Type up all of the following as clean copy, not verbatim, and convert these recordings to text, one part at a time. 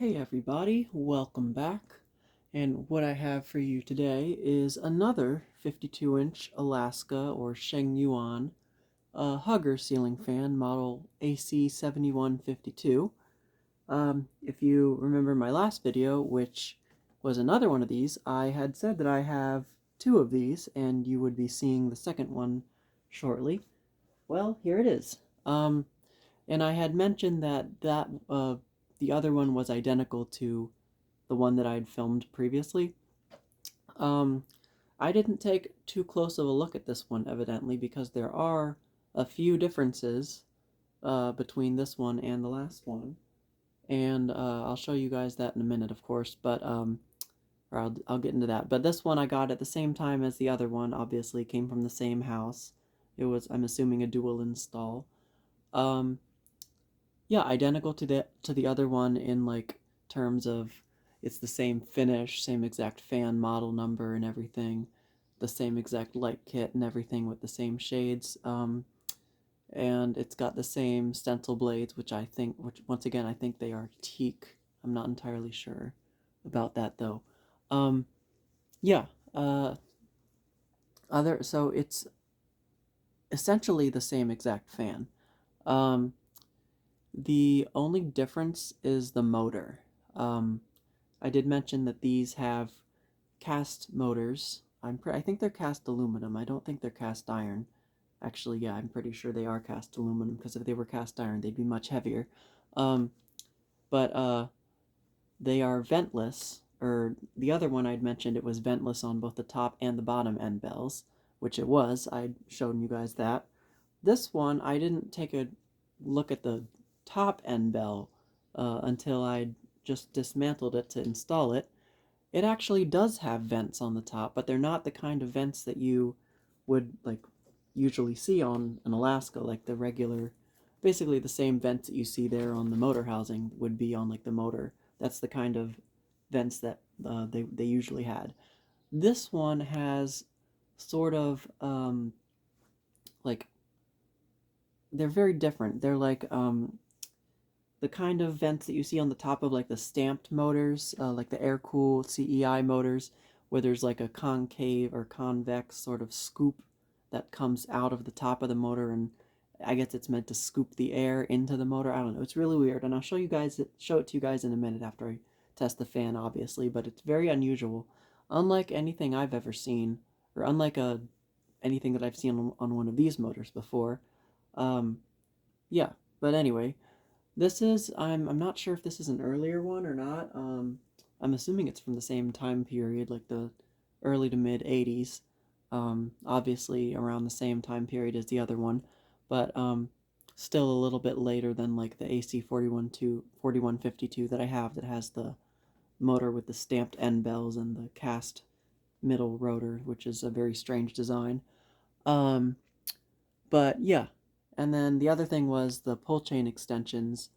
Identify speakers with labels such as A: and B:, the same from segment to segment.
A: Hey everybody, welcome back. And what I have for you today is another 52-inch Alaska or Sheng-Yuan hugger ceiling fan model AC-7152. If you remember my last video, which was another one of these, I had said that I have two of these and you would be seeing the second one shortly. Well, here it is. And I had mentioned that the other one was identical to the one that I'd filmed previously. I didn't take too close of a look at this one, evidently, because there are a few differences between this one and the last one. And I'll show you guys that in a minute, of course, but or I'll get into that. But this one I got at the same time as the other one, obviously, came from the same house. It was, I'm assuming, a dual install. Yeah, identical to the other one in like terms of it's the same finish, same exact fan model number and everything, the same exact light kit and everything with the same shades, and it's got the same stencil blades, which once again I think they are teak. I'm not entirely sure about that though. Yeah, so it's essentially the same exact fan. The only difference is the motor. I did mention that these have cast motors. I think they're cast aluminum. I don't think they're cast iron. Actually, yeah, I'm pretty sure they are cast aluminum, because if they were cast iron, they'd be much heavier. But they are ventless, or the other one I'd mentioned, it was ventless on both the top and the bottom end bells, which it was. I'd shown you guys that. This one, I didn't take a look at the top end bell until I'd just dismantled it to install it. It actually does have vents on the top, but they're not the kind of vents that you would like usually see on an Alaska, like the regular, basically the same vents that you see there on the motor housing would be on like the motor. That's the kind of vents that they usually had. This one has sort of like, they're very different. They're like the kind of vents that you see on the top of like the stamped motors, like the air-cooled CEI motors, where there's like a concave or convex sort of scoop that comes out of the top of the motor, and I guess it's meant to scoop the air into the motor. I don't know. It's really weird, and I'll show it to you guys in a minute after I test the fan, obviously. But it's very unusual, unlike anything I've ever seen, or unlike anything that I've seen on one of these motors before. Yeah. But anyway. This is, I'm not sure if this is an earlier one or not. I'm assuming it's from the same time period, like the early to mid 80s. Obviously around the same time period as the other one, but still a little bit later than like the AC-4152 that I have, that has the motor with the stamped end bells and the cast middle rotor, which is a very strange design. But yeah. And then the other thing was the pull chain extensions.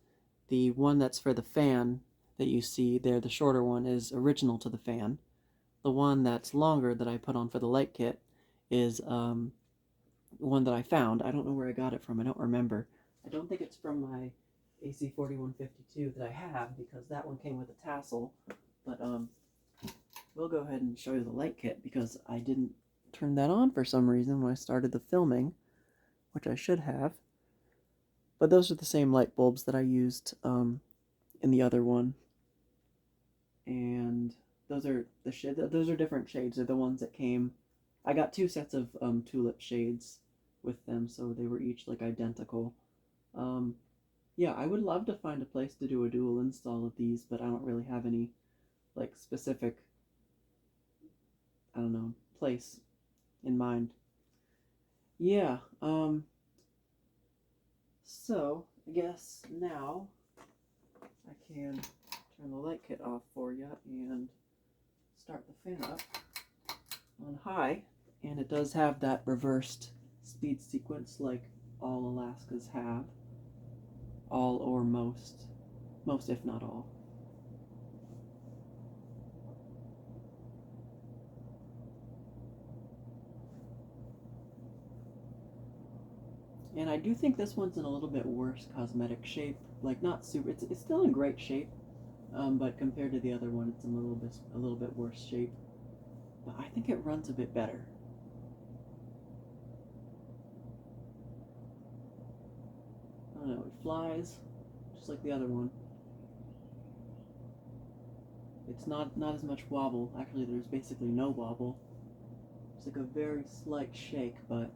A: The one that's for the fan that you see there, the shorter one, is original to the fan. The one that's longer that I put on for the light kit is one that I found. I don't know where I got it from. I don't remember. I don't think it's from my AC-4152 that I have, because that one came with a tassel. But we'll go ahead and show you the light kit, because I didn't turn that on for some reason when I started the filming, which I should have. But those are the same light bulbs that I used in the other one. And those are those are different shades. They're the ones that came. I got two sets of tulip shades with them, so they were each like identical. Yeah, I would love to find a place to do a dual install of these, but I don't really have any like specific, I don't know, place in mind. Yeah, so I guess now I can turn the light kit off for you and start the fan up on high. And it does have that reversed speed sequence like all Alaskas have. All or most if not all. And I do think this one's in a little bit worse cosmetic shape. Like, not super, it's still in great shape. but compared to the other one, it's a little bit worse shape. But I think it runs a bit better. I don't know, it flies just like the other one. It's not as much wobble. Actually, there's basically no wobble. It's like a very slight shake, but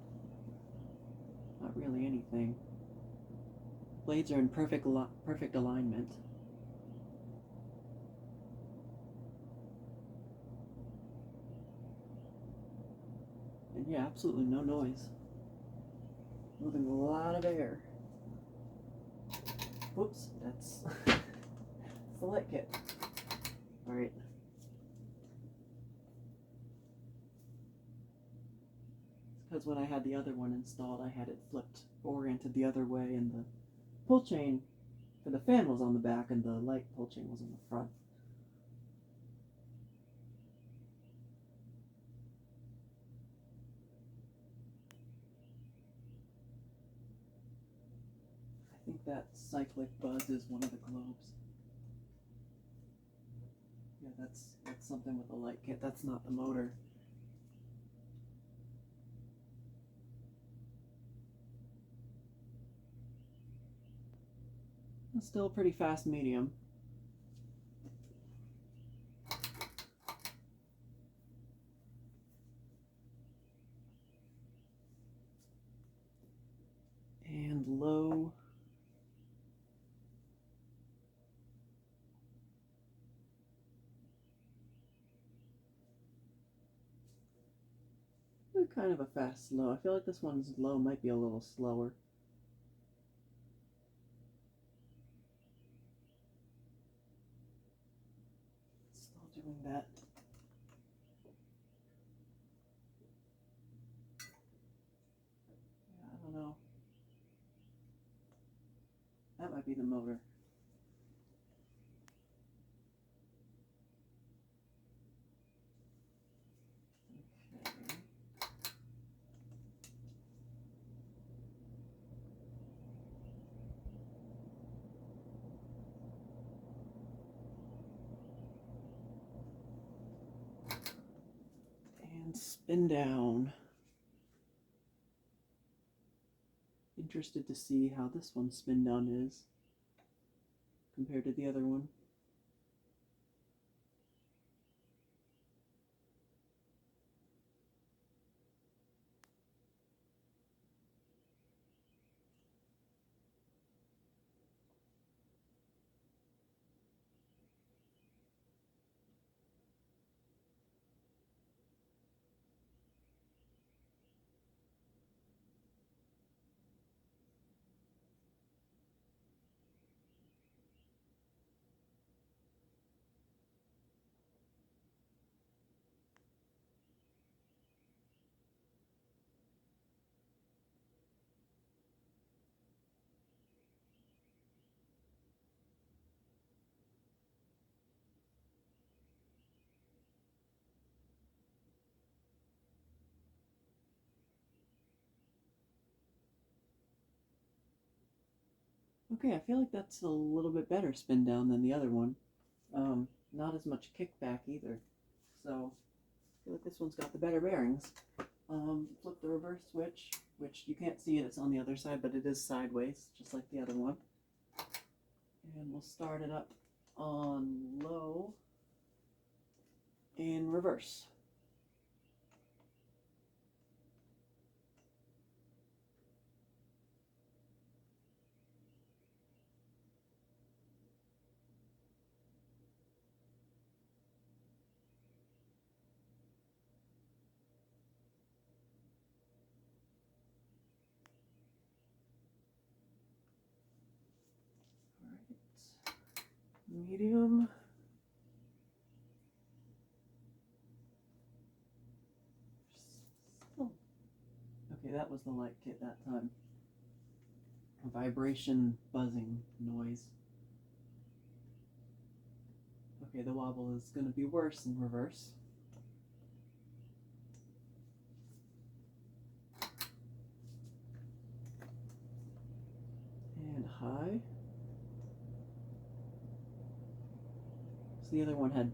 A: not really anything. Blades are in perfect alignment. And yeah, absolutely no noise. Moving a lot of air. Whoops, that's the light kit. Alright. It's because when I had the other one installed, I had it flipped, oriented the other way, and the pull chain for the fan was on the back, and the light pull chain was on the front. I think that cyclic buzz is one of the globes. Yeah, that's something with the light kit. That's not the motor. It's still a pretty fast medium. And low. Kind of a fast slow. I feel like this one's low might be a little slower. Still doing that. Yeah, I don't know. That might be the motor. Okay. And Spindown. Interested to see how this one's Spindown is compared to the other one. Okay, I feel like that's a little bit better Spindown than the other one. Not as much kickback either. So I feel like this one's got the better bearings. Flip the reverse switch, which you can't see it, it's on the other side, but it is sideways, just like the other one. And we'll start it up on low and reverse. Medium. Okay, that was the light kit that time. A vibration, buzzing noise. Okay, the wobble is going to be worse in reverse. And high. So the other one had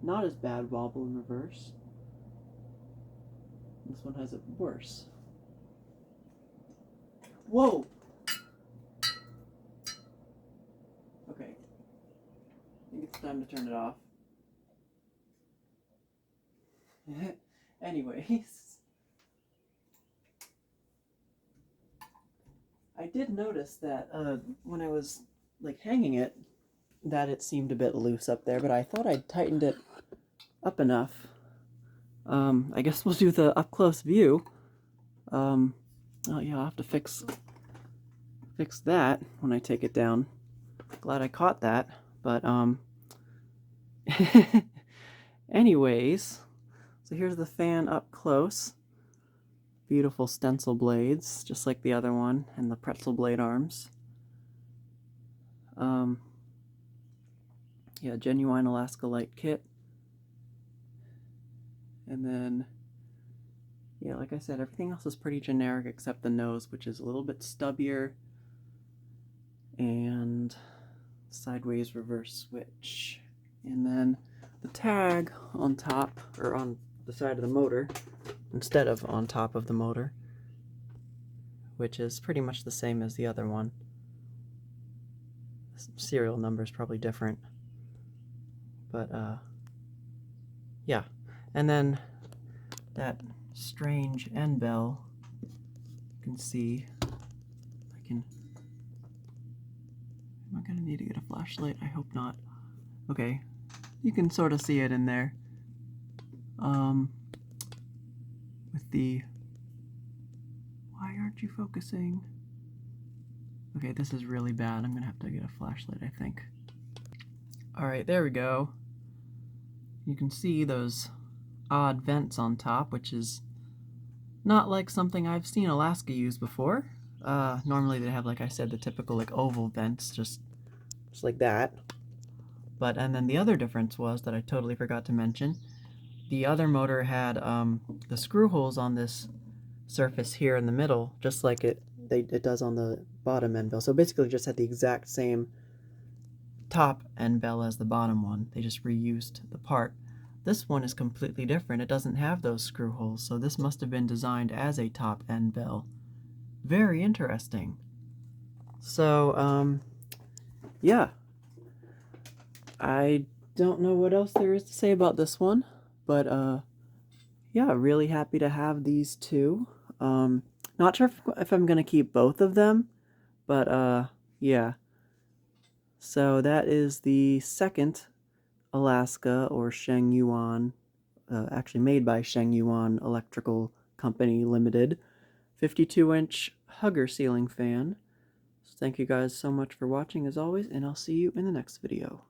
A: not as bad wobble in reverse. This one has it worse. Whoa! Okay. I think it's time to turn it off. Anyways. I did notice that when I was like hanging it, that it seemed a bit loose up there, but I thought I'd tightened it up enough. I guess we'll do the up-close view. Oh yeah, I'll have to fix that when I take it down. Glad I caught that, but anyways, so here's the fan up close. Beautiful stencil blades, just like the other one, and the pretzel blade arms. Yeah, genuine Alaska Light kit. And then, yeah, like I said, everything else is pretty generic except the nose, which is a little bit stubbier, and sideways reverse switch. And then the tag on top, or on the side of the motor, instead of on top of the motor, which is pretty much the same as the other one. The serial number is probably different, but yeah. And then that strange end bell, you can see, am I gonna need to get a flashlight? I hope not. Okay, you can sort of see it in there. With the, why aren't you focusing? Okay, this is really bad. I'm gonna have to get a flashlight, I think. Alright, there we go. You can see those odd vents on top, which is not like something I've seen Alaska use before. Normally they have, like I said, the typical like oval vents, just like that. But, and then the other difference was, that I totally forgot to mention, the other motor had the screw holes on this surface here in the middle, just like it does on the bottom end bell. So basically just had the exact same top end bell as the bottom one. They just reused the part. This one is completely different. It doesn't have those screw holes, so this must have been designed as a top end bell. Very interesting. So, yeah. I don't know what else there is to say about this one, but, yeah, really happy to have these two. Not sure if I'm gonna keep both of them, but, yeah. So that is the second Alaska, or Sheng-Yuan, actually made by Sheng-Yuan Electrical Company Limited, 52-inch hugger ceiling fan. So thank you guys so much for watching as always, and I'll see you in the next video.